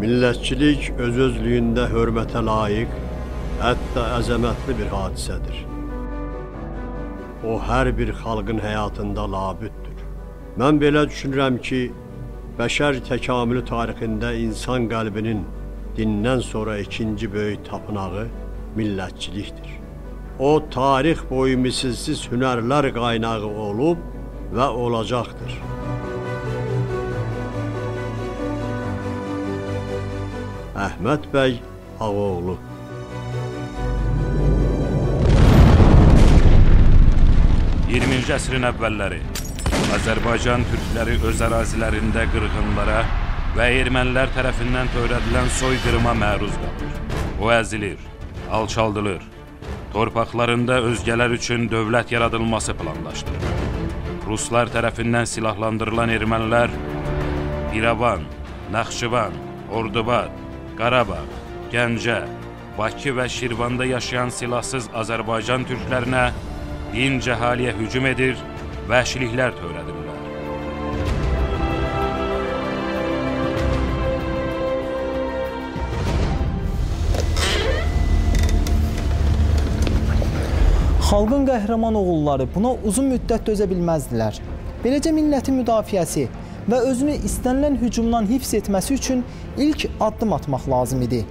Millətçilik öz-özlüyündə hörmətə layiq, hətta əzəmətli bir hadisədir. O, hər bir xalqın həyatında labüddür. Mən belə düşünürəm ki, bəşər təkamülü tarixində insan qəlbinin dindən sonra ikinci böyük tapınağı millətçilikdir. O, tarix boyu misilsiz hünərlər qaynağı olub və olacaqdır. Əhməd bəy Ağaoğlu. Yirminci əsrin əvvəlləri Azərbaycan türkləri öz ərazilərində qırğınlara və ermənilər tərəfindən törədilən soyqırıma məruz qalır. O əzilir, alçaldılır. Torpaqlarında özgələr üçün dövlət yaradılması planlaşdırılır. Ruslar tərəfindən silahlandırılan ermənilər İrəvan, Naxçıvan, Ordubad, Qarabağ, Gəncə, Bakı və Şirvanda yaşayan silahsız Azərbaycan türklərinə dinc əhaliyə hücum edir, vəhşiliklər törədirlər. Xalqın qəhrəman oğulları buna uzun müddət dözə bilməzdilər. Beləcə millətin müdafiəsi və özünü istənilən hücumdan hifz etməsi üçün ilk addım atmaq lazım idi.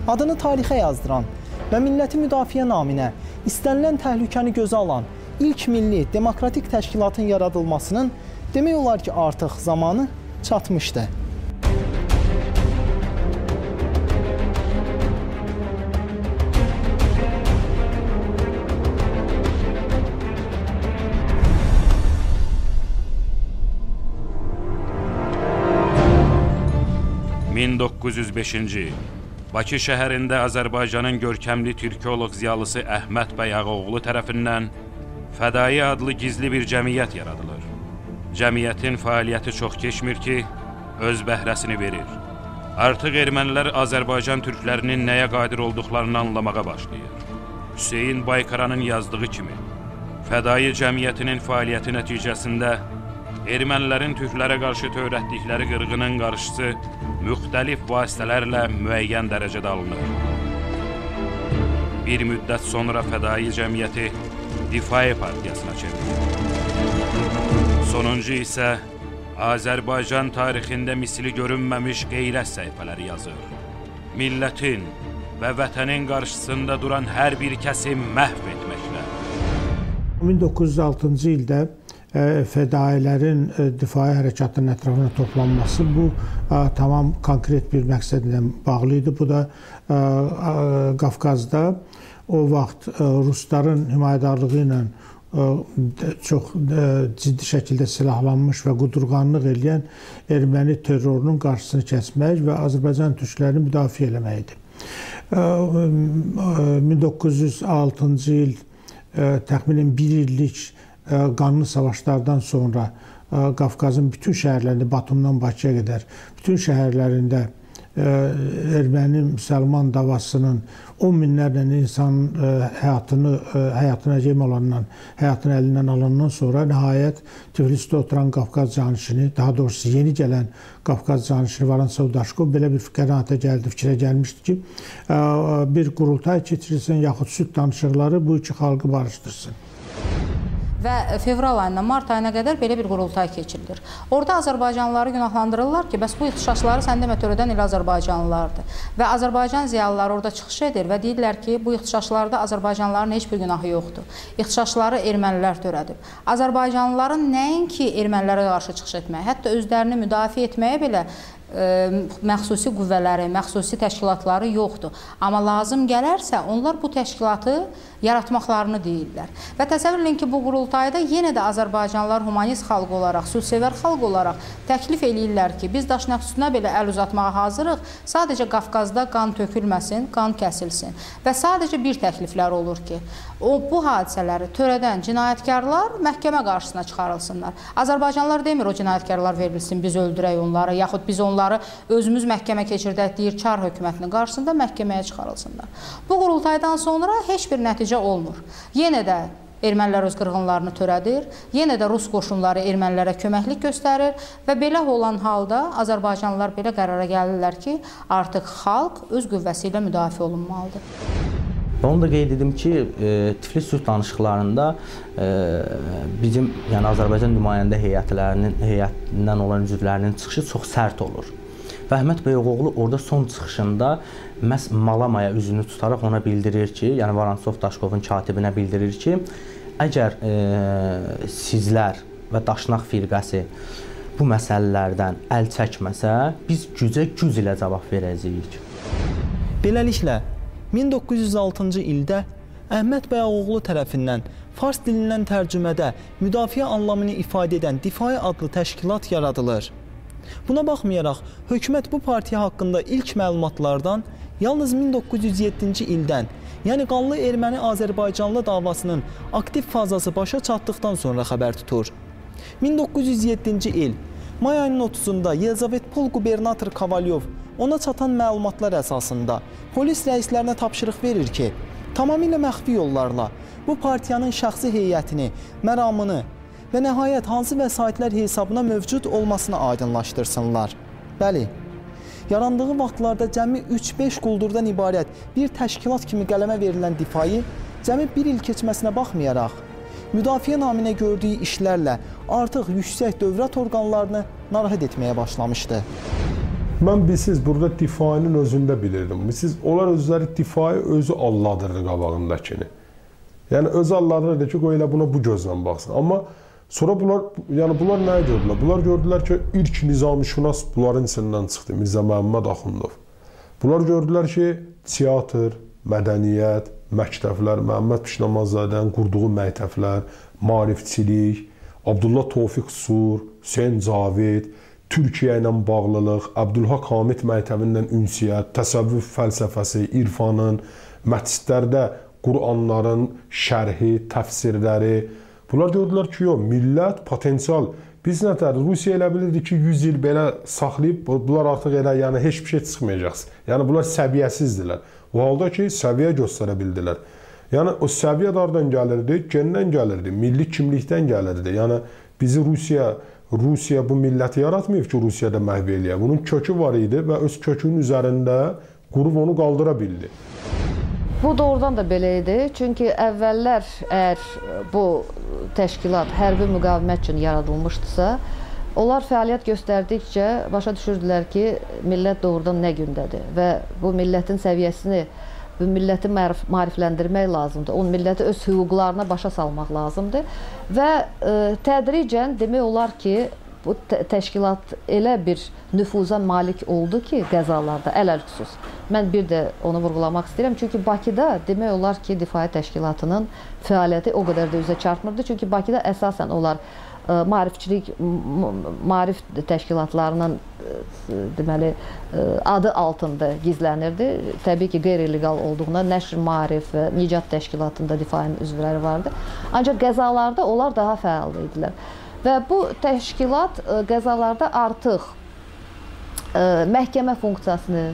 Adını tarixə yazdıran və milləti müdafiə naminə istənilən təhlükəni gözə alan ilk milli demokratik təşkilatın yaradılmasının demək olar ki, artıq zamanı çatmışdı. ...1905-ci il Bakı şəhərində Azərbaycanın görkəmli türkoloq ziyalısı Əhməd bəy Ağaoğlu tərəfindən Fədai adlı gizli bir cəmiyyət yaradılır. Cəmiyyətin fəaliyyəti çox keçmir ki, öz bəhrəsini verir. Artıq ermənilər Azərbaycan türklərinin nəyə qadir olduqlarını anlamağa başlayır. Hüseyin Baykaranın yazdığı kimi, Fədai cəmiyyətinin fəaliyyəti nəticəsində ermənilərin türklərə qarşı törətdikləri qırğının qarşısı müxtəlif vasitələrlə müəyyən dərəcədə alınır. Bir müddət sonra Fədai cəmiyyəti Difai partiyasına çevrilir. Sonuncu isə Azərbaycan tarixində misli görünməmiş qeyrət səhifələri yazır. Millətin və vətənin qarşısında duran hər bir kəsi məhv etməklə. 1906-cı ildə fədailərin difai hərəkatının ətrafına toplanması bu tamam konkret bir məqsədlə bağlı idi. Bu da Qafqazda o vaxt Rusların himayədarlığı ilə çox ciddi şəkildə silahlanmış və qudurğanlıq eləyən erməni terrorunun qarşısını kəsmək və Azərbaycan türklərini müdafiə eləməkdir. 1906-cı il təxminən bir illik qanlı savaşlardan sonra Qafqazın bütün şəhərlərində, Batumdan Bakıya qədər, bütün şəhərlərində erməni müsəlman davasının 10 minlərlə insanın həyatına yem olandan, həyatını əlindən alandan sonra nəhayət Tiflisdə oturan Qafqaz canişini, daha doğrusu yeni gələn Qafqaz canişini Varan Savdaşkov belə bir qənaətə gəldi, fikrə gəlmişdi ki, bir qurultay keçirilsin, yaxud sülh danışıqları bu iki xalqı barışdırsın. Və fevral ayından mart ayına qədər belə bir qurultay keçirilir. Orada Azərbaycanlıları günahlandırırlar ki, bəs bu ixtişaşları sən demə törədən elə Azərbaycanlılardır. Və Azərbaycan ziyalıları orada çıxış edir və deyirlər ki, bu ixtişaşlarda Azərbaycanlıların heç bir günahı yoxdur. İxtişaşları ermənilər törədib. Azərbaycanlıların nəinki ermənilərə qarşı çıxış etməyə, hətta özlərini müdafiə etməyə belə məxsusi qüvvələri, məxsusi təşkilatları yoxdur. Amma lazım gələrsə, onlar bu təşkilatı yaratmaqlarını deyirlər. Və təsəvvür edin ki, bu qurultayda yenə də Azərbaycanlılar humanist xalq olaraq, sülhsevər xalq olaraq təklif eləyirlər ki, biz Daşnaqsuya belə əl uzatmağa hazırıq, sadəcə Qafqazda qan tökülməsin, qan kəsilsin. Və sadəcə bir təkliflər olur ki, bu hadisələri törədən cinayətkarlar məhkəmə qarşısına çıxarılsınlar. Azərbaycanlılar demir, o cinayətkarlar verilsin, biz öldürək onları, yaxud biz onları özümüz məhkəmə keçirdək deyir, Çar hökumətinin qarşısında məhkəməyə çıxarılsınlar. Bu qurultaydan sonra heç bir nəticə olmur. Yenə də ermənilər öz qırğınlarını törədir. Yenə də Rus qoşunları ermənilərə köməklik göstərir və belə olan halda azərbaycanlılar belə qərara gəlirlər ki, artıq xalq öz qüvvəsi ilə müdafiə olunmalıdır. Onu da qeyd edim ki, Tiflis sülh danışıqlarında bizim, yəni Azərbaycan nümayəndə heyətindən olan üzvlərinin çıxışı çox sərt olur. Və Əhməd Beyoğlu orada son çıxışında məhz Malamaya üzünü tutaraq ona bildirir ki, yəni Vorontsov Daşkovun katibinə bildirir ki, əgər sizlər və Daşnaq firqəsi bu məsələlərdən əl çəkməsə, biz gücə güc ilə cavab verəcəyik. Beləliklə, 1906-cı ildə Əhməd Beyoğlu tərəfindən fars dilindən tərcümədə müdafiə anlamını ifadə edən Difai adlı təşkilat yaradılır. Buna baxmayaraq, hökumət bu partiya haqqında ilk məlumatlardan yalnız 1907-ci ildən, yəni qanlı erməni-azərbaycanlı davasının aktiv fazası başa çatdıqdan sonra xəbər tutur. 1907-ci il, may ayının 30-da Yelizavetpol qubernator Kovalyov ona çatan məlumatlar əsasında polis rəislərinə tapşırıq verir ki, tamamilə məxfi yollarla bu partiyanın şəxsi heyətini, məramını və nəhayət hansı vəsaitlər hesabına mövcud olmasını aydınlaşdırsınlar. Bəli, yarandığı vaxtlarda cəmi 3-5 quldurdan ibarət bir təşkilat kimi qələmə verilən Difai, cəmi bir il keçməsinə baxmayaraq, müdafiə naminə gördüyü işlərlə artıq yüksək dövlət orqanlarını narahat etməyə başlamışdı. Mən bilsiz, burada Difainin özündə bilirdim. Bilsiz, onlar özləri Difai özü alladırdı qabağındakini. Yəni, özü alladırdı ki, qoy elə buna bu gözlə baxsın. Amma sonra bunlar nəyə gördülər? Bunlar gördülər ki, ilk nizami-şünas bunların içindən çıxdı, Mirzə Məhəmməd Axundov. Bunlar gördülər ki, teatr, mədəniyyət, məktəblər, Məhəmməd Pişnamazadənin qurduğu məktəblər, maarifçilik, Abdullah Tofiq Sur, Hüseyn Cavid, Türkiyə ilə bağlılıq, Əbdülhaq Hamid məktəbindən ünsiyyət, təsəvvüf fəlsəfəsi, irfanın, məscidlərdə Quranların şərhi, təfsirləri. Bunlar gördülər ki, yox, millət, potensial. Biz nətər, Rusiya elə bilirdi ki, 100 il belə saxlayıb, bunlar artıq elə, yəni heç bir şey çıxmayacaqsın. Yəni, bunlar səviyyəsizdirlər. O halda ki, səviyyə göstərə bildilər. Yəni, o səviyyə dardan gəlirdi, gendən gəlirdi, milli kimlikdən gəlirdi. Yəni, bizi Rusiya bu milləti yaratmayıb ki, Rusiyada məhv eləyək. Bunun kökü var idi və öz kökünün üzərində qurub onu qaldıra bildi. Bu doğrudan da belə idi. Çünki əvvəllər əgər bu təşkilat hərbi müqavimət üçün yaradılmışdısa, onlar fəaliyyət göstərdikcə başa düşürdülər ki, millət doğrudan nə gündədir və bu millətin səviyyəsini, bu milləti maarifləndirmək lazımdır. O milləti öz hüquqlarına başa salmaq lazımdır və tədricən demək olar ki, bu təşkilat elə bir nüfuza malik oldu ki, qəzalarda, ələlxüsus. Mən bir də onu vurğulamaq istəyirəm. Çünki Bakıda demək olar ki, Difai təşkilatının fəaliyyəti o qədər də üzə çarpmırdı. Çünki Bakıda əsasən onlar maarif təşkilatlarının deməli adı altında gizlənirdi. Təbii ki, qeyri-legal olduğunda Nəşr Maarif və Nicat təşkilatında Difainin üzvləri vardı. Ancaq qəzalarda onlar daha fəal idilər. Və bu təşkilat qəzalarda artıq məhkəmə funksiyasını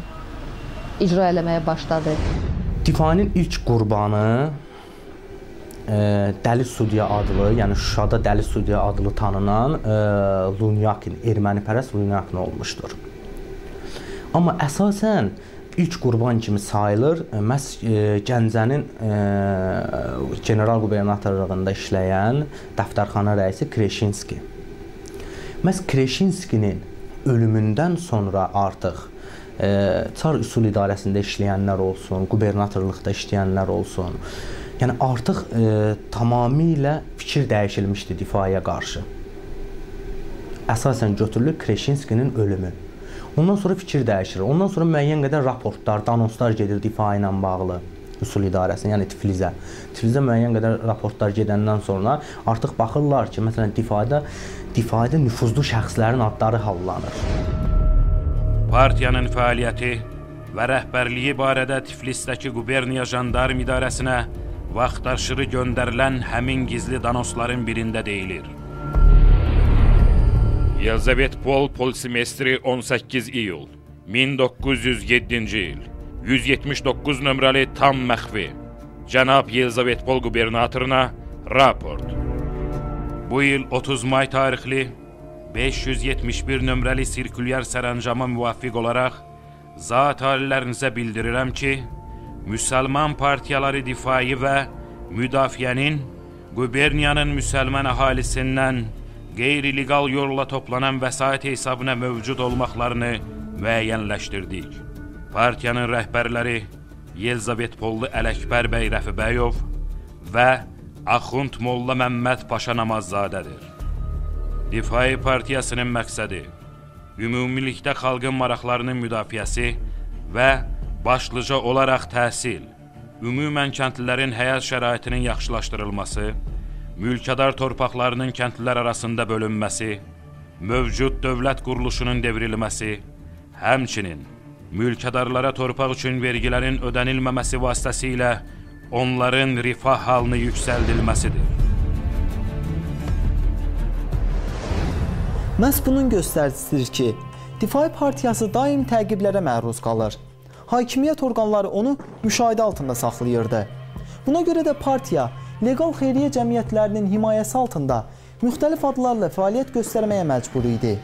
icra eləməyə başladı. Difainin ilk qurbanı Dəli Sudya adlı, yəni Şuşada Dəli Sudya adlı tanınan Lunyakin, ermənipərəst Lunyakin olmuşdur. Amma əsasən ilk qurban kimi sayılır məhz Gəncənin general qubernatorluğunda işləyən dəftərxana rəisi Kreşinski. Məhz Kreşinskinin ölümündən sonra artıq Çar Üsul İdarəsində işləyənlər olsun, qubernatorluqda işləyənlər olsun, yəni artıq tamamilə fikir dəyişilmişdi Difaiyə qarşı. Əsasən götürülür Kreşinskinin ölümü. Ondan sonra fikir dəyişir. Ondan sonra müəyyən qədər raportlar, danonslar gedir Difai ilə bağlı Üsul İdarəsinə, yəni Tiflisə. Tiflisə müəyyən qədər raportlar gedəndən sonra artıq baxırlar ki, məsələn Difaidə nüfuzlu şəxslərin adları hallanır. Partiyanın fəaliyyəti və rəhbərliyi barədə Tiflisdəki quberniya jandarm idarəsinə vaxtaşırı göndərilən həmin gizli danosların birində deyilir. Yelizavetpol polisimestri 18 iyul 1907-ci il 179 nömrəli tam məxfi Cənab Yelizavetpol qubernatoruna Raport. Bu il 30 may tarixli 571 nömrəli sirkülyar sərəncama müvafiq olaraq zat alilərinizə bildirirəm ki, Müsəlman partiyaları difai və müdafiənin quberniyanın müsəlman əhalisindən qeyri-legal yolla toplanan vəsait hesabına mövcud olmaqlarını müəyyənləşdirdik. Partiyanın rəhbərləri Yelizabet Pollu Ələkbər bəy Rəfibəyov və Axund Molla Məmməd Paşa Namazzadədir. Difai partiyasının məqsədi ümumilikdə xalqın maraqlarının müdafiəsi və başlıca olaraq təhsil, ümumən kəndlilərin həyat şəraitinin yaxşılaşdırılması, mülkədar torpaqlarının kəndlilər arasında bölünməsi, mövcud dövlət quruluşunun devrilməsi, həmçinin mülkədarlara torpaq üçün vergilərin ödənilməməsi vasitəsilə onların rifah halını yüksəldilməsidir. Məhz bunun göstəricisidir ki, Difai partiyası daim təqiblərə məruz qalır. Hakimiyyət orqanları onu müşahidə altında saxlayırdı. Buna görə də partiya legal xeyriyyə cəmiyyətlərinin himayəsi altında müxtəlif adlarla fəaliyyət göstərməyə məcbur idi.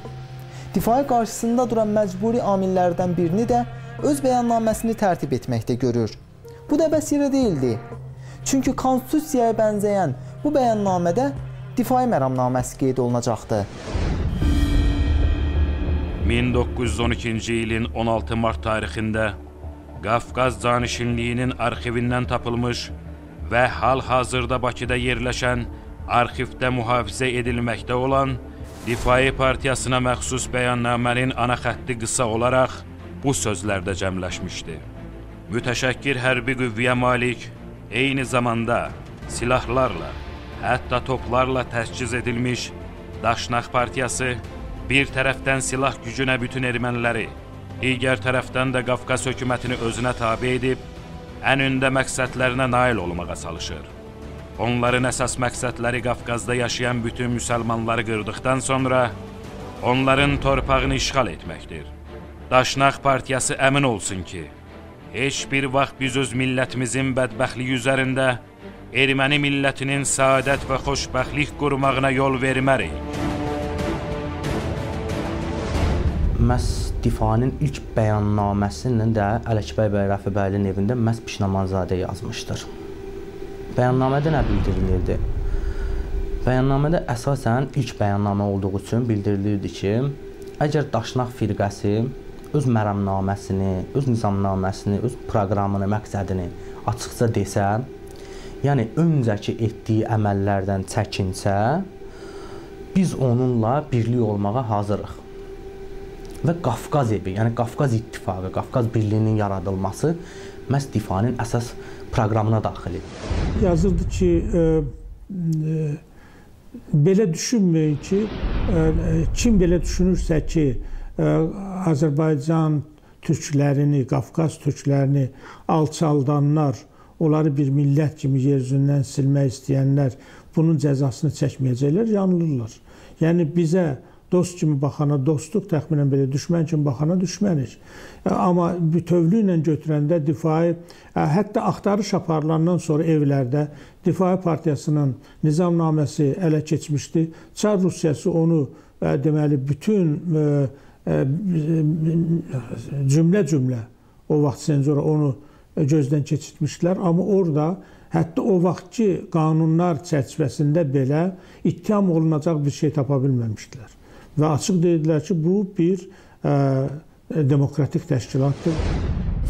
Difai qarşısında duran məcburi amillərdən birini də öz bəyannaməsini tərtib etməkdə görür. Bu da bəs yerə deyildi. Çünki konstitusiyaya bənzəyən bu bəyannamədə difai məramnaməsi qeyd olunacaqdı. 1912-ci ilin 16 mart tarixində Qafqaz Canişinliyinin arxivindən tapılmış və hal-hazırda Bakıda yerləşən arxivdə mühafizə edilməkdə olan Difai partiyasına məxsus bəyannamənin ana xətti qısa olaraq bu sözlərdə cəmləşmişdi. Mütəşəkkir hərbi qüvvəyə malik, eyni zamanda silahlarla, hətta toplarla təchiz edilmiş Daşnaq partiyası bir tərəfdən silah gücünə bütün erməniləri, digər tərəfdən də Qafqaz hökumətini özünə tabe edib, ən ündə məqsədlərinə nail olmağa çalışır. Onların əsas məqsədləri Qafqazda yaşayan bütün müsəlmanları qırdıqdan sonra onların torpağını işğal etməkdir. Daşnaq partiyası əmin olsun ki, heç bir vaxt biz öz millətimizin bədbəxtliyi üzərində erməni millətinin saadət və xoşbəxtlik qurmağına yol vermərik. Məhz Difainin ilk bəyannaməsini də Ələkbər bəy Rəfibəylinin evində məhz Pişnamanzadə yazmışdır. Bəyannamədə nə bildirilirdi? Bəyannamədə əsasən ilk bəyannamə olduğu üçün bildirilirdi ki, əgər Daşnaq firqəsi öz məramnaməsini, öz nizamnaməsini, öz proqramını, məqsədini açıqca desə, yəni öncəki etdiyi əməllərdən çəkinsə, biz onunla birlik olmağa hazırıq. Və Qafqaz evi, yəni Qafqaz İttifaqı, Qafqaz Birliyinin yaradılması məhz Difainin əsas proqramına daxil edir. Yazırdı ki, belə düşünməyin ki, kim belə düşünürsə ki, Azərbaycan türklərini, Qafqaz türklərini alçaldanlar, onları bir millət kimi yer üzündən silmək istəyənlər bunun cəzasını çəkməyəcəklər, yanılırlar. Yəni bizə dost kimi baxana dostluq, təxminən belə düşmən kimi baxana düşmənik. Amma bütövlüklə götürəndə Difai, hətta axtarış aparılandan sonra evlərdə Difai partiyasının nizamnaməsi ələ keçmişdi. Çar Rusiyası onu deməli bütün cümlə o vaxt senzora onu gözdən keçirtmişdilər. Amma orada hətta o vaxtki qanunlar çərçivəsində belə ittiham olunacaq bir şey tapa bilməmişdilər. Və açıq dedilər ki, bu bir demokratik təşkilatdır.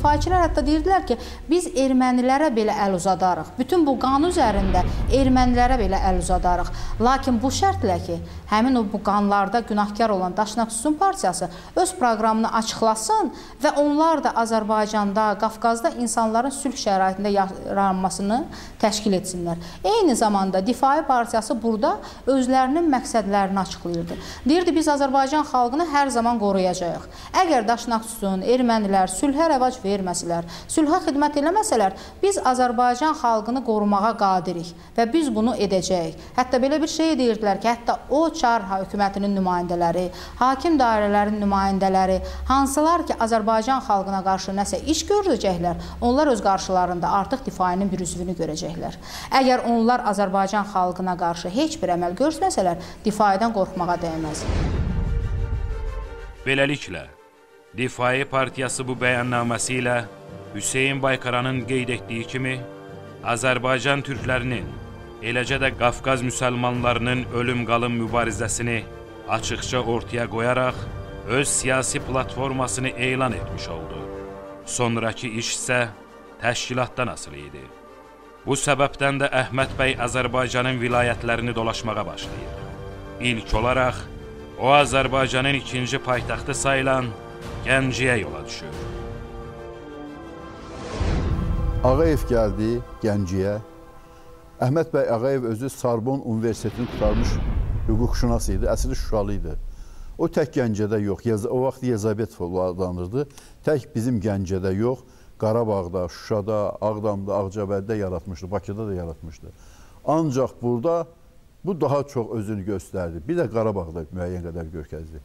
Fakirlər hətta deyirdilər ki, biz ermənilərə belə əl uzadarıq. Bütün bu qanun üzərində ermənilərə belə əl uzadarıq. Lakin bu şərtlə ki, həmin o bu qanlarda günahkar olan Daşnaq Sütun Partiyası öz proqramını açıqlasın və onlar da Azərbaycanda, Qafqazda insanların sülh şəraitində yaranmasını təşkil etsinlər. Eyni zamanda Difai Partiyası burada özlərinin məqsədlərini açıqlayırdı. Deyirdi, biz Azərbaycan xalqını hər zaman qoruyacağıq. Əgər Daşnaq Sütun, ermənilər sülhə rəvac verməsələr, sülhə xidmət eləməsələr, biz Azərbaycan xalqını qorumağa qadirik və biz bunu edəcəyik. Hətta belə bir şey deyirdilər ki, hətta o çar hökumətinin nümayəndələri, hakim dairələrinin nümayəndələri, hansılar ki, Azərbaycan xalqına qarşı nəsə iş görəcəklər, onlar öz qarşılarında artıq difainin bir üzvünü görəcəklər. Əgər onlar Azərbaycan xalqına qarşı heç bir əməl görsələr, difadən qorxmağa dəyməz. Beləliklə, Difai Partiyası bu bəyannaməsi ilə Hüseyin Baykaranın qeyd etdiyi kimi, Azərbaycan türklərinin, eləcə də Qafqaz müsəlmanlarının ölüm-qalım mübarizəsini açıqca ortaya qoyaraq, öz siyasi platformasını elan etmiş oldu. Sonraki iş isə təşkilatdan asılı idi. Bu səbəbdən də Əhməd bəy Azərbaycanın vilayətlərini dolaşmağa başlayır. İlk olaraq, o Azərbaycanın ikinci paytaxtı sayılan Gəncəyə yola düşür. Ağayev gəldi Gəncəyə. Əhməd bəy Ağayev özü Sorbon Universitetini tutarmış hüquqşünas idi, əsli Şuşalı idi. O tək Gəncədə yox, o vaxt Yezabetov adlanırdı. Tək bizim Gəncədə yox, Qarabağda, Şuşada, Ağdamda, Ağcabədidə yaratmışdı, Bakıda da yaratmışdı. Ancaq burada bu daha çox özünü göstərdi. Bir də Qarabağda müəyyən qədər görkəzdi.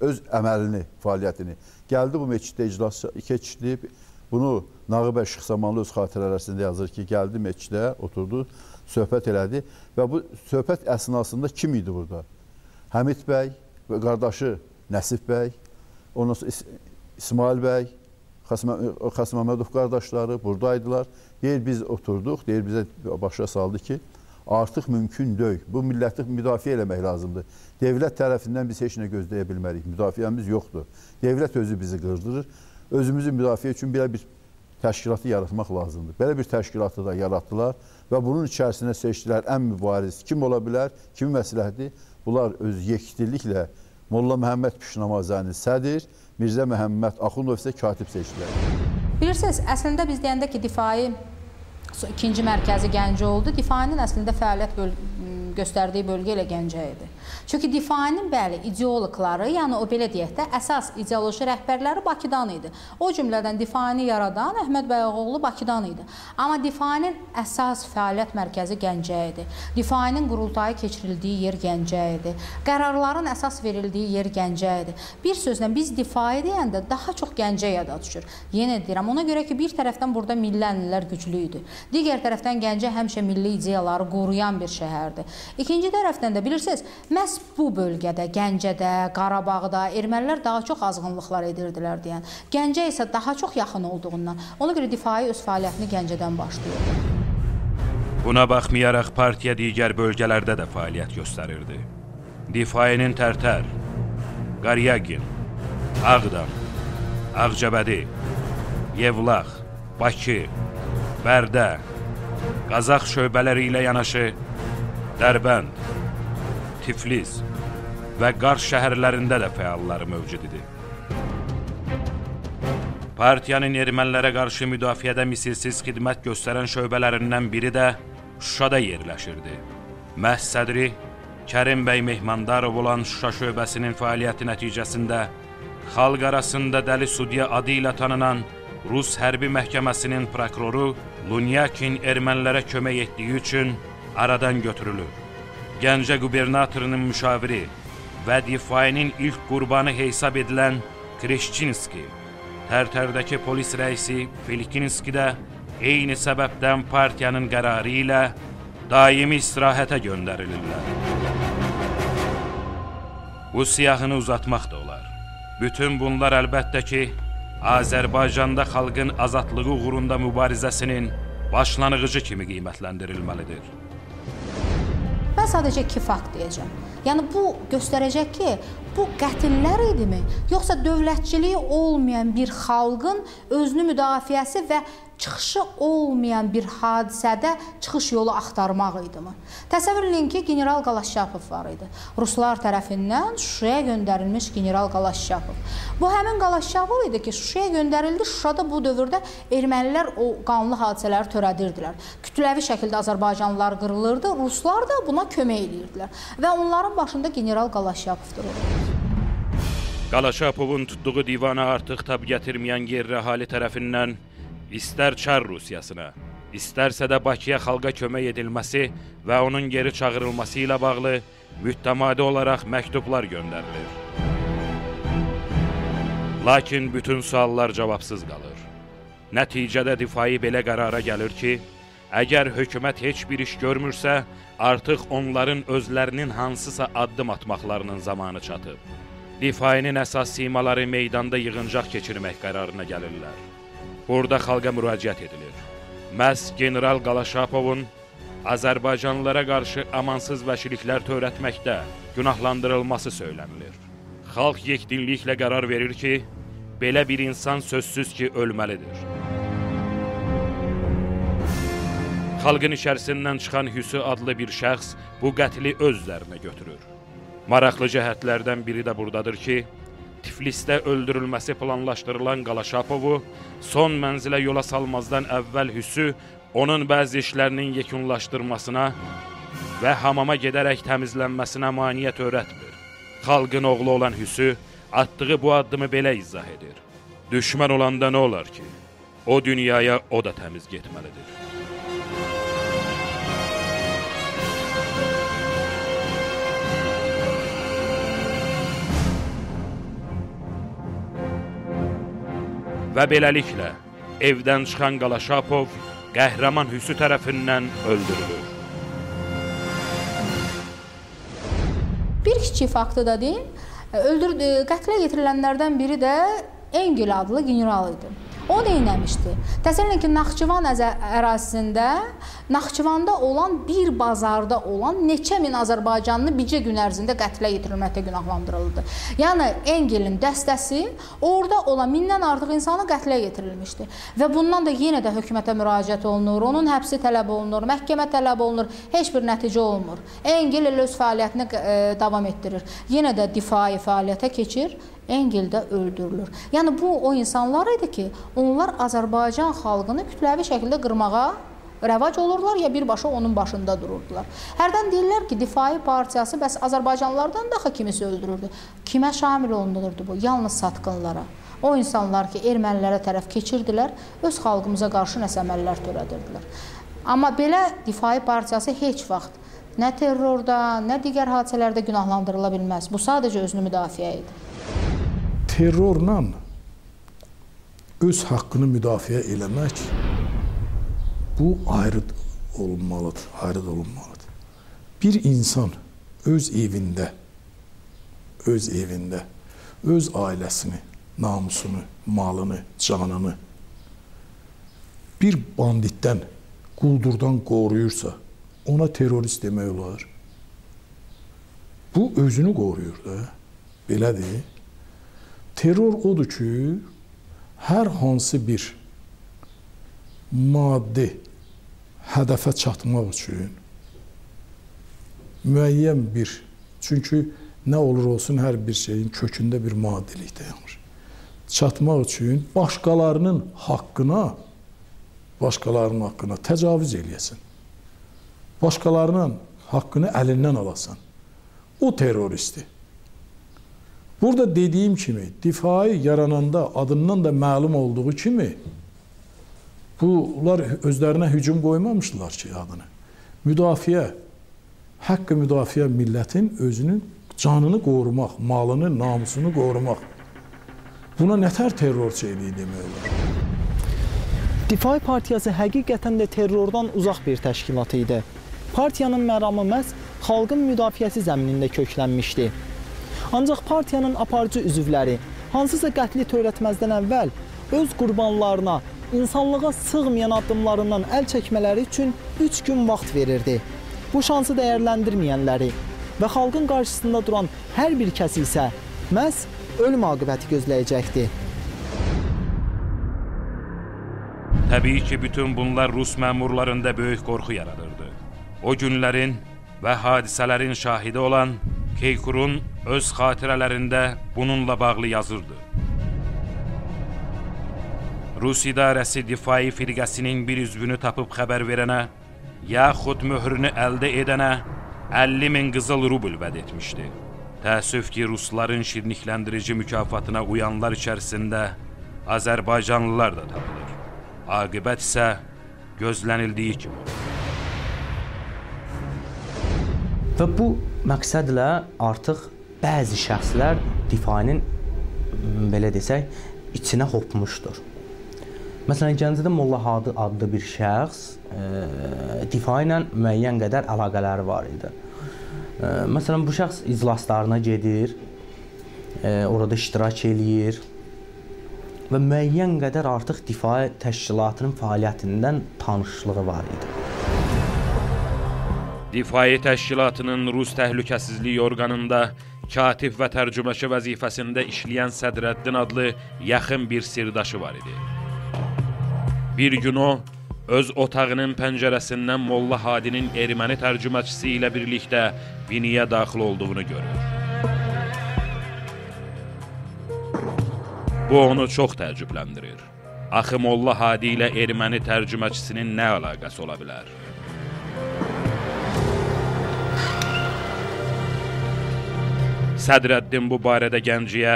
Öz əməlini, fəaliyyətini. Gəldi bu meçiddə iclas keçdi. Bunu Nağıbə Şıxsamanlı öz xatirələrində yazır ki, gəldi meçidə, oturdu, söhbət elədi. Və bu söhbət əsnasında kim idi burada? Həmid bəy və qardaşı Nəsib bəy, ondan sonra İsmail bəy, Xasım Məmmədov qardaşları buradaydılar. Deyir, biz oturduq, deyir, bizə başa saldı ki, artıq mümkün deyil. Bu milləti müdafiə eləmək lazımdır. Devlət tərəfindən biz heç nə gözləyə bilmərik. Müdafiəmiz yoxdur. Devlət özü bizi qırdırır. Özümüzü müdafiə üçün belə bir təşkilatı yaratmaq lazımdır. Belə bir təşkilatı da yaratdılar və bunun içərisinə seçdilər ən mübariz. Kim ola bilər, kimi məsləhəti? Bunlar öz yekdilliklə Molla Məhəmməd Pişnamazəni sədr, Mirzə Məhəmməd Axundov isə katib seçdilər. Bilirsiniz, əslində biz deyəndə ki, difai ikinci mərkəzi Gəncə oldu. Difainin əslində fəaliyyət göstərdiyi bölgə ilə Gəncə idi. Çünki difainin bəli ideoloqları, yəni o belə deyək də, əsas ideoloji rəhbərləri Bakıdan idi. O cümlədən difaini yaradan Əhməd bəy Ağaoğlu Bakıdan idi. Amma difainin əsas fəaliyyət mərkəzi Gəncə idi. Difainin qurultayı keçirildiyi yer Gəncə idi. Qərarların əsas verildiyi yer Gəncə idi. Bir sözlə biz difai deyəndə daha çox Gəncə yada düşür. Yenə deyirəm, ona görə ki, bir tərəfdən burada milli ənənələr güclü idi. Digər tərəfdən Gəncə həmişə milli ideyaları qoruyan bir şəhərdir. İkinci tərəfdən də bilirsiniz, məhz bu bölgədə, Gəncədə, Qarabağda ermənilər daha çox azğınlıqlar edirdilər deyən. Gəncə isə daha çox yaxın olduğundan, ona görə difai öz fəaliyyətini Gəncədən başlayırdı. Buna baxmayaraq partiya digər bölgələrdə də fəaliyyət göstərirdi. Difainin Tərtər, Qaryagin, Ağdam, Ağcabədi, Yevlax, Bakı, Bərdə, Qazax şöbələri ilə yanaşı Dərbənd, Tiflis və Qars şəhərlərində də fəalları mövcud idi. Partiyanın ermənilərə qarşı müdafiədə misilsiz xidmət göstərən şöbələrindən biri də Şuşada yerləşirdi. Məhz sədri Kərim bəy Mehmandarov olan Şuşa şöbəsinin fəaliyyəti nəticəsində xalq arasında Dəli Sudya adı ilə tanınan Rus hərbi məhkəməsinin prokuroru Lunyakin ermənilərə kömək etdiyi üçün aradan götürülür. Gəncə qubernatorunun müşaviri və difainin ilk qurbanı hesab edilən Kreşçinski, Tərtərdəki polis rəisi Felikinski də eyni səbəbdən partiyanın qərarı ilə daimi istirahətə göndərilirlər. Bu siyahını uzatmaq da olar. Bütün bunlar əlbəttə ki, Azərbaycanda xalqın azadlığı uğrunda mübarizəsinin başlanğıcı kimi qiymətləndirilməlidir. Mən sadəcə 2 fakt deyəcəm. Yəni bu göstərəcək ki, bu qətillər idimi, yoxsa dövlətçiliyi olmayan bir xalqın özünü müdafiəsi və çıxışı olmayan bir hadisədə çıxış yolu axtarmaq idimi? Təsəvvür edin ki, General Qalaşapov var idi. Ruslar tərəfindən Şuşaya göndərilmiş General Qalaşapov. Bu həmin Qalaşapov idi ki, Şuşaya göndərildi. Şuşada bu dövrdə ermənilər o qanlı hadisələri törədirdilər. Kütləvi şəkildə Azərbaycanlılar qırılırdı. Ruslar da buna kömək edirdilər. Və onların başında General Qalaşapovdur. Qalaşapovun tutduğu divana artıq tab gətirməyən yerli əhali tərəfindən istər Çar Rusiyasına, istərsə də Bakıya xalqa kömək edilməsi və onun geri çağırılması ilə bağlı mütəmadi olaraq məktublar göndərilir. Lakin bütün suallar cavabsız qalır. Nəticədə difai belə qərara gəlir ki, əgər hökumət heç bir iş görmürsə, artıq onların özlərinin hansısa addım atmaqlarının zamanı çatıb. Difainin əsas simaları meydanda yığıncaq keçirmək qərarına gəlirlər. Burada xalqa müraciət edilir. Məhz General Qalaşapovun Azərbaycanlılara qarşı amansız vəhşiliklər törətməkdə günahlandırılması söylənilir. Xalq yekdinliklə qərar verir ki, belə bir insan sözsüz ki, ölməlidir. Xalqın içərisindən çıxan Hüsü adlı bir şəxs bu qətli öz üzərinə götürür. Maraqlı cəhətlərdən biri də buradadır ki, Tiflisdə öldürülməsi planlaşdırılan Qalaşapovu son mənzilə yola salmazdan əvvəl Hüsü onun bəzi işlərinin yekunlaşdırmasına və hamama gedərək təmizlənməsinə maneə törətmir. Xalqın oğlu olan Hüsü atdığı bu addımı belə izah edir. Düşmən olanda nə olar ki? O dünyaya o da təmiz getməlidir. Və beləliklə, evdən çıxan Qalaşapov qəhrəman Hüsü tərəfindən öldürülür. Bir kiçik faktı da deyim, qətlə yetirilənlərdən biri də Engel adlı general idi. O neyləmişdi? Təsəvvür ki, Naxçıvan ərazisində, Naxçıvanda olan bir bazarda olan neçə min Azərbaycanlı bircə gün ərzində qətlə yetirilməkdə günahlandırıldı. Yəni, Engelin dəstəsi orada olan mindən artıq insana qətlə yetirilmişdi. Və bundan da yenə də hökumətə müraciət olunur, onun həbsi tələb olunur, məhkəmə tələb olunur, heç bir nəticə olmur. Engel öz fəaliyyətini davam etdirir. Yenə də difai fəaliyyətə keçir. Engel də öldürülür. Yəni, bu o insanlar idi ki, onlar Azərbaycan xalqını kütləvi şəkildə qırmağa rəvac olurlar ya birbaşa onun başında dururdular. Hərdən deyirlər ki, Difai partiyası bəs Azərbaycanlılardan daha kimisi öldürürdü. Kimə şamil olunurdu bu? Yalnız satqınlara. O insanlar ki, ermənilərə tərəf keçirdilər, öz xalqımıza qarşı nəsə əməllər törədirdilər. Amma belə Difai partiyası heç vaxt nə terrorda, nə digər hadisələrdə günahlandırıla bilməz. Bu sadəcə özünü müdafiə edir. Terrorla öz haqqını müdafiə eləmək bu ayrı olunmalıdır. Bir insan öz evində, öz ailəsini, namusunu, malını, canını bir banditdən, quldurdan qoruyursa, ona terrorist demək olar. Bu özünü qoruyur da, belədir. Terror odur ki, hər hansı bir maddi hədəfə çatmaq üçün müəyyən bir, çünki nə olur olsun hər bir şeyin kökündə bir maddilik dayanır. Çatmaq üçün başqalarının haqqına təcavüz eləyəsən. Başqalarının haqqını əlindən alasan. O terroristdir. Burada dediyim kimi, difai yarananda adından da məlum olduğu kimi, bunlar özlərinə hücum qoymamışdılar ki, adını. Müdafiə, haqqı müdafiə millətin özünün canını qorumaq, malını, namusunu qorumaq. Buna nətər terrorçiliyi demək olar? Difai partiyası həqiqətən də terrordan uzaq bir təşkilat idi. Partiyanın məramı məhz xalqın müdafiəsi zəminində köklənmişdi. Ancaq partiyanın aparıcı üzvləri hansısa qətli törətməzdən əvvəl öz qurbanlarına, insanlığa sığmayan addımlarından əl çəkmələri üçün 3 gün vaxt verirdi. Bu şansı dəyərləndirməyənləri və xalqın qarşısında duran hər bir kəsi isə məhz ölüm aqibəti gözləyəcəkdi. Təbii ki, bütün bunlar Rus məmurlarında böyük qorxu yaradırdı. O günlərin və hadisələrin şahidi olan Keykurun öz xatirələrində bununla bağlı yazırdı. Rus idarəsi difai firqəsinin bir üzvünü tapıb xəbər verənə, yaxud möhrünü əldə edənə 50.000 qızıl rubl vəd etmişdi. Təəssüf ki, Rusların şirnikləndirici mükafatına uyanlar içərisində Azərbaycanlılar da tapılır. Aqibət isə gözlənildiyi kimi olur. Və bu məqsədlə artıq bəzi şəxslər difainin, belə desək, içinə hopmuşdur. Məsələn, Gəncədə Molla Hadi adlı bir şəxs difa ilə müəyyən qədər əlaqələri var idi. Məsələn, bu şəxs iclaslarına gedir, orada iştirak eləyir və müəyyən qədər artıq difa təşkilatının fəaliyyətindən tanışlığı var idi. Difai təşkilatının Rus təhlükəsizlik orqanında katib və tərcüməçi vəzifəsində işləyən Sədrəddin adlı yaxın bir sirdaşı var idi. Bir gün o, öz otağının pəncərəsindən Molla Hadinin erməni tərcüməçisi ilə birlikdə biniyə daxil olduğunu görür. Bu onu çox təəccübləndirir. Axı Molla Hadi ilə erməni tərcüməçisinin nə əlaqəsi ola bilər? Sədrəddin bu barədə Gəncəyə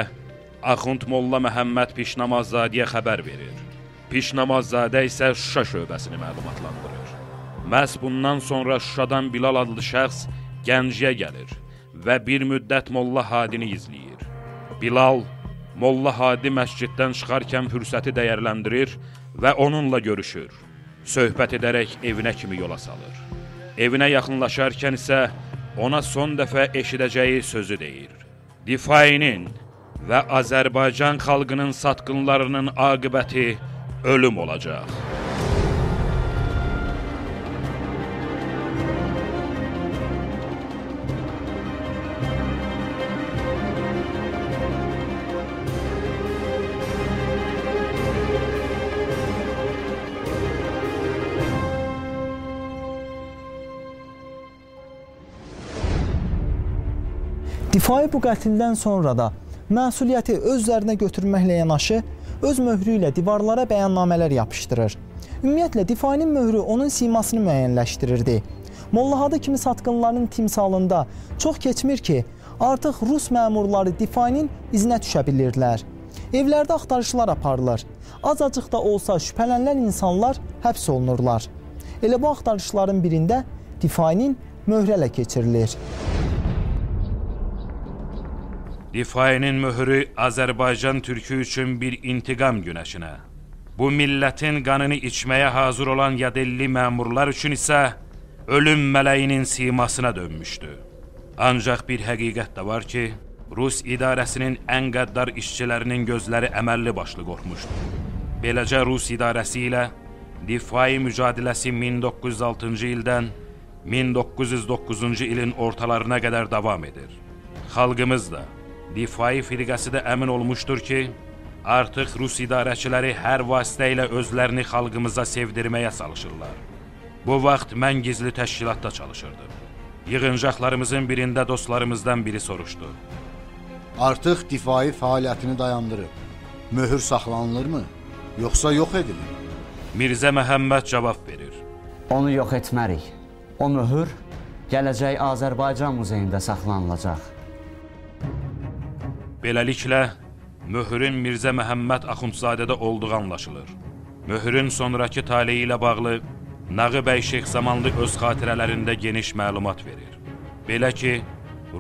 Axund Molla Məhəmməd Pişnamazzadeyə xəbər verir. Pişnamazzadə isə Şuşa şöbəsini məlumatlandırır. Məhz bundan sonra Şuşadan Bilal adlı şəxs Gəncəyə gəlir və bir müddət Molla Hadini izləyir. Bilal, Molla Hadi məsciddən çıxarkən fürsəti dəyərləndirir və onunla görüşür. Söhbət edərək evinə kimi yola salır. Evinə yaxınlaşarkən isə ona son dəfə eşidəcəyi sözü deyir. Difainin və Azərbaycan xalqının satqınlarının aqibəti ölüm olacaq. Difai bu qətldən sonra da məsuliyyəti öz üzərinə götürməklə yanaşı, öz möhrü ilə divarlara bəyannamələr yapışdırır. Ümumiyyətlə, difainin möhrü onun simasını müəyyənləşdirirdi. Molla Hadi kimi satqınların timsalında çox keçmir ki, artıq Rus məmurları difainin izinə düşə bilirdilər. Evlərdə axtarışlar aparılır. Azacıq da olsa şübhələnilən insanlar həbs olunurlar. Elə bu axtarışların birində difainin möhrü ələ keçirilir. Difainin möhrü Azərbaycan türkü üçün bir intiqam günəşinə, bu millətin qanını içməyə hazır olan yadelli məmurlar üçün isə ölüm mələyinin simasına dönmüşdü. Ancaq bir həqiqət də var ki, Rus idarəsinin ən qəddar işçilərinin gözləri əməlli başlı qorxmuşdu. Beləcə Rus idarəsi ilə difai mücadiləsi 1906-cı ildən 1909-cu ilin ortalarına qədər davam edir. Xalqımız da, difai firqəsi də əmin olmuşdur ki, artıq Rus idarəçiləri hər vasitə ilə özlərini xalqımıza sevdirməyə çalışırlar. Bu vaxt mən gizli təşkilatda çalışırdım. Yığıncaqlarımızın birində dostlarımızdan biri soruşdu. Artıq difai fəaliyyətini dayandırıb. Möhür saxlanılırmı, yoxsa yox edilir? Mirzə Məhəmməd cavab verir. Onu yox etmərik. O möhür gələcək Azərbaycan muzeyində saxlanılacaq. Beləliklə, möhrün Mirzə Məhəmməd Axundzadədə olduğu anlaşılır. Möhrün sonraki taleyi ilə bağlı Nağı bəy Şeyxzamanlı öz xatirələrində geniş məlumat verir. Belə ki,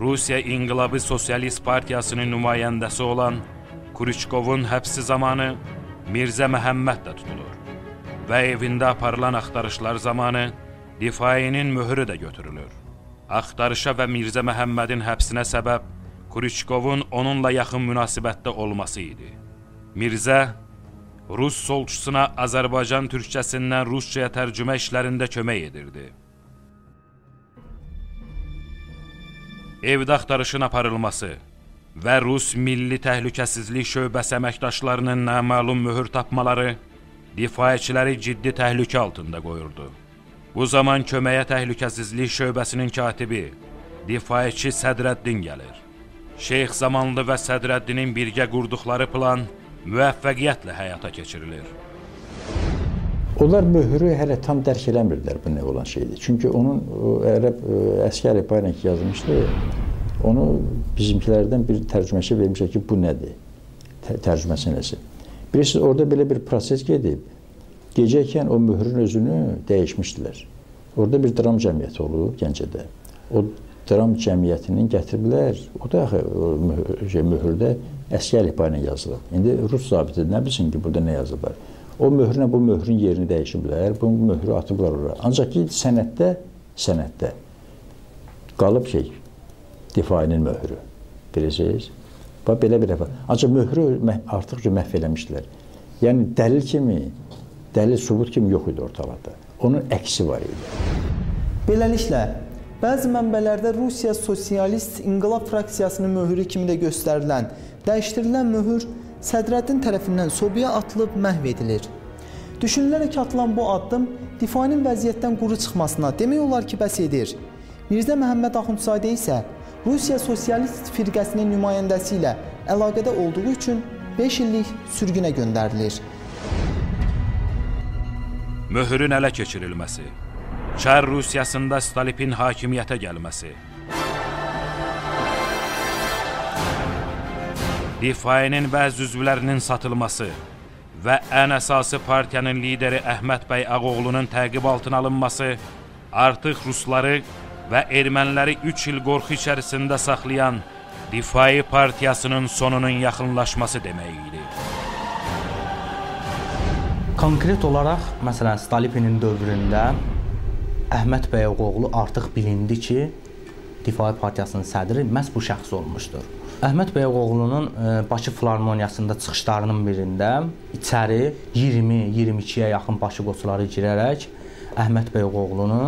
Rusiya İnqilabı Sosialist Partiyasının nümayəndəsi olan Kriçkovun həbsi zamanı Mirzə Məhəmməd də tutulur və evində aparılan axtarışlar zamanı difainin möhrü də götürülür. Axtarışa və Mirzə Məhəmmədin həbsinə səbəb Kriçkovun onunla yaxın münasibətdə olması idi. Mirzə, Rus solçusuna Azərbaycan türkçəsindən Rusçaya tərcümə işlərində kömək edirdi. Evdə axtarışın aparılması və Rus Milli Təhlükəsizlik Şöbəsi əməkdaşlarının naməlum möhür tapmaları difaiçiləri ciddi təhlükə altında qoyurdu. Bu zaman köməyə Təhlükəsizlik Şöbəsinin katibi, difaiçi Sədrəddin gəlir. Şeyxzamanlı və Sədrəddinin birgə qurduqları plan müvəffəqiyyətlə həyata keçirilir. Onlar möhrü hələ tam dərk eləmirdilər bu nə olan şeydir. Çünki onun ərəb əskəri Bayrak yazmışdı. Onu bizimkilərdən bir tərcüməçi vermişək ki, bu nədir? Tərcüməsi nəsə. Bilirsiniz, orada belə bir proses gedib. Gecəykən o möhrün özünü dəyişmişdilər. Orada bir dram cəmiyyəti olub Gəncədə. O dram cəmiyyətinin gətiriblər. O da möhürdə əski əlifba ilə yazılıb. İndi rus zabiti nə bilsin ki, burada nə yazıblar. O möhrlə bu möhrün yerini dəyişiblər, bu möhrü atıblar oraya. Ancaq ki, sənətdə qalıb difainin möhrü. Bilirsiniz? Belə bir dəfə. Ancaq möhrü artıq məhv eləmişdilər. Yəni, dəlil sübut kimi yox idi ortalıqda. Onun əksi var idi. Beləliklə, bəzi mənbələrdə Rusiya Sosialist İnqilab fraksiyasının möhrü kimi də göstərilən, dəyişdirilən möhür Sədrəddin tərəfindən sobaya atılıb məhv edilir. Düşünülərək atılan bu addım difainin vəziyyətdən quru çıxmasına demək olar ki, bəs edir. Mirzə Məhəmməd Axundzadə isə Rusiya Sosialist firqəsinin nümayəndəsi ilə əlaqədə olduğu üçün 5 illik sürgünə göndərilir. Möhrün ələ keçirilməsi, Çar Rusiyasında Stalinin hakimiyyətə gəlməsi, difainin bəzi üzvlərinin satılması və ən əsası partiyanın lideri Əhməd bəy Ağaoğlunun təqib altına alınması artıq rusları və erməniləri 3 il qorxu içərisində saxlayan Difai partiyasının sonunun yaxınlaşması demək idi. Konkret olaraq, məsələn, Stalinin dövründə Əhməd bəy Ağaoğlu artıq bilindi ki, Difai partiyasının sədri məhz bu şəxs olmuşdur. Əhməd bəy Ağaoğlunun Bakı Filarmoniyasında çıxışlarının birində içəri 20-22-yə yaxın Bakı qoçuları girərək Əhməd bəy Ağaoğlunu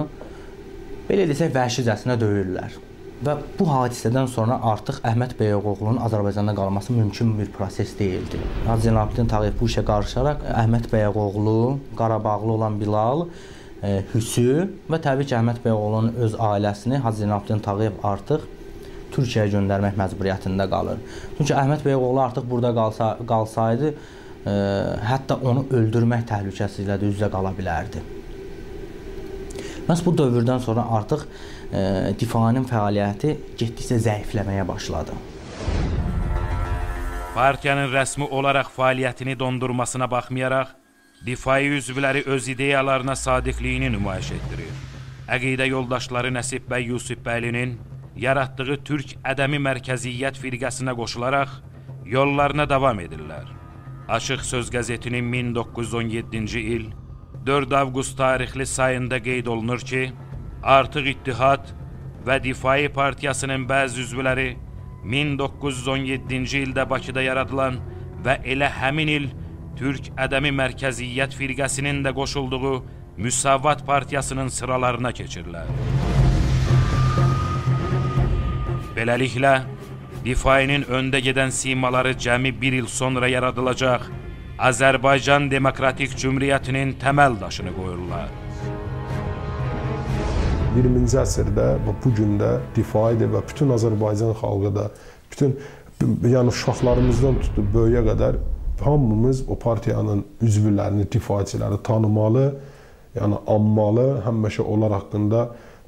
belə desək vəhşicəsinə döyürlər. Və bu hadisədən sonra artıq Əhməd bəy Ağaoğlunun Azərbaycanda qalması mümkün bir proses deyildi. Hacı Zeynalabdin Tağıyev bu işə qarışaraq Əhməd bəy Ağaoğlu, Qarabağlı olan Bilal, Hüsü və təbii ki, Əhməd bəy Ağaoğlunun öz ailəsini Hacı Zeynalabdin Tağıyev artıq Türkiyəyə göndərmək məcburiyyətində qalır. Çünki Əhməd bəy Ağaoğlu artıq burada qalsaydı, hətta onu öldürmək təhlükəsi ilə də üz-üzə qala bilərdi. Məhz bu dövrdən sonra artıq difainin fəaliyyəti getdikcə zəifləməyə başladı. Partiyanın rəsmi olaraq fəaliyyətini dondurmasına baxmayaraq, difai üzvləri öz ideyalarına sadiqliyini nümayiş etdirir. Əqidə yoldaşları Nəsib bəy Yusifbəylinin yaratdığı Türk Ədəmi Mərkəziyyət firqəsinə qoşularaq yollarına davam edirlər. Açıq Söz qəzetinin 1917-ci il 4 avqust tarixli sayında qeyd olunur ki, artıq İttihad və Difai partiyasının bəzi üzvləri 1917-ci ildə Bakıda yaradılan və elə həmin il Türk Ədəmi Mərkəziyyət firqəsinin də qoşulduğu Müsavat partiyasının sıralarına keçirlər. Beləliklə, Difainin öndə gedən simaları cəmi bir il sonra yaradılacaq Azərbaycan Demokratik Cümhuriyyətinin təməl daşını qoyurlar. 20-ci əsrdə və bu gündə Difaidə və bütün Azərbaycan xalqı da, bütün uşaqlarımızdan tutub böyüyə qədər hamımız o partiyanın üzvlərini, difaiçiləri tanımalı, yəni anmalı, həmişə onlar haqqında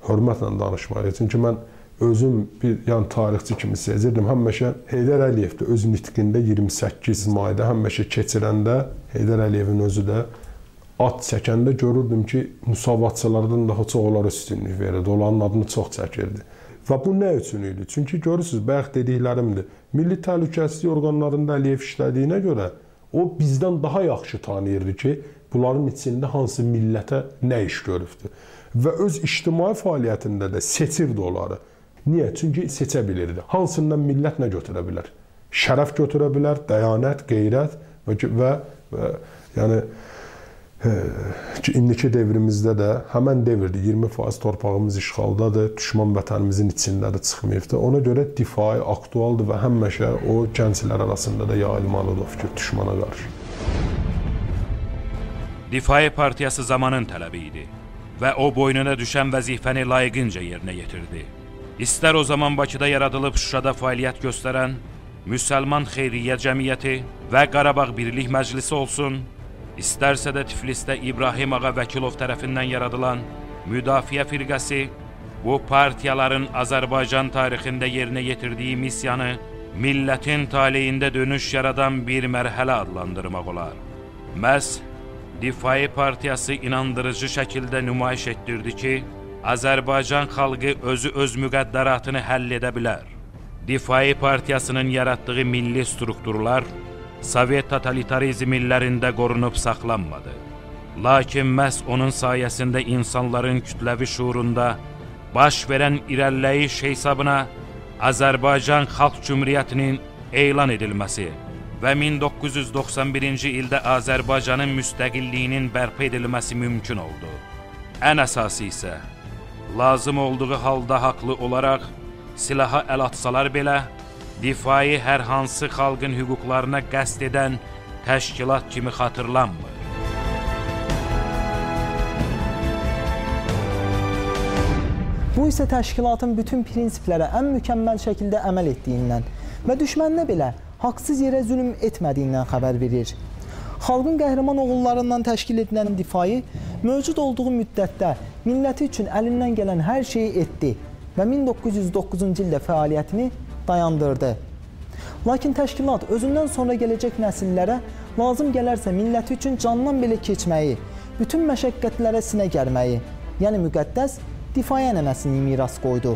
hörmətlə danışmalıyıq. Çünki mən özüm bir tarixçi kimi sezirdim. Həmişə Heydər Əliyev də öz nitqində 28 mayda həmişə keçirəndə Heydər Əliyevin özü də at çəkəndə görürdüm ki, müsavatçılardan daha çox onlara üstünlük verirdi. Onların adını çox çəkirdi. Və bu nə üçün idi? Çünki görürsünüz, bayaq dediklərimdir. Milli təhlükəsizlik orqanlarında Əliyev işlədiyinə görə o bizdən daha yaxşı tanıyırdı ki, bunların içində hansı millətə nə iş görübdür. Və öz ictimai fəaliyyətində də seçirdi onları. Niyə? Çünki seçə bilirdi. Hansından millət nə götürə bilər? Şərəf götürə bilər, dəyanət, qeyrət və yəni indiki devrimizdə də həmən devirdi. 20% torpağımız işğaldadır, düşman vətənimizin içindədir, çıxmayıbdır. Ona görə difai aktualdır və həmişə o gənclər arasında da yayılmalıdır o fikir düşmana qarşı. Difai partiyası zamanın tələbi idi və o boynuna düşən vəzifəni layiqincə yerinə yetirdi. İstər o zaman Bakıda yaradılıb Şuşada fəaliyyət göstərən Müsəlman Xeyriyyə Cəmiyyəti və Qarabağ Birlik Məclisi olsun, istərsə də Tiflisdə İbrahim Ağa Vəkilov tərəfindən yaradılan Müdafiə Firqəsi Bu partiyaların Azərbaycan tarixində yerinə yetirdiyi missiyanı millətin taleyində dönüş yaradan bir mərhələ adlandırmaq olar. Məhz Difai Partiyası inandırıcı şəkildə nümayiş etdirdi ki, Azərbaycan xalqı özü öz müqəddəratını həll edə bilər. Difai Partiyasının yaratdığı milli strukturlar Sovet totalitarizm illərində qorunub saxlanmadı. Lakin məhz onun sayəsində insanların kütləvi şuurunda baş verən irəliləyiş hesabına Azərbaycan Xalq Cümhuriyyətinin elan edilməsi və 1991-ci ildə Azərbaycanın müstəqilliyinin bərpa edilməsi mümkün oldu. Ən əsası isə, lazım olduğu halda haqlı olaraq silaha əl atsalar belə, Difai hər hansı xalqın hüquqlarına qəsd edən təşkilat kimi xatırlanmır. Bu isə təşkilatın bütün prinsiplərə ən mükəmməl şəkildə əməl etdiyindən və düşməninə belə haqsız yerə zülm etmədiyindən xəbər verir. Xalqın qəhrəman oğullarından təşkil edilən Difai mövcud olduğu müddətdə milləti üçün əlindən gələn hər şeyi etdi və 1909-cu ildə fəaliyyətini dayandırdı. Lakin təşkilat özündən sonra gələcək nəsillərə lazım gələrsə milləti üçün candan belə keçməyi, bütün məşəqqətlərə sinə gərməyi, yəni müqəddəs Difai ənənəsini miras qoydu.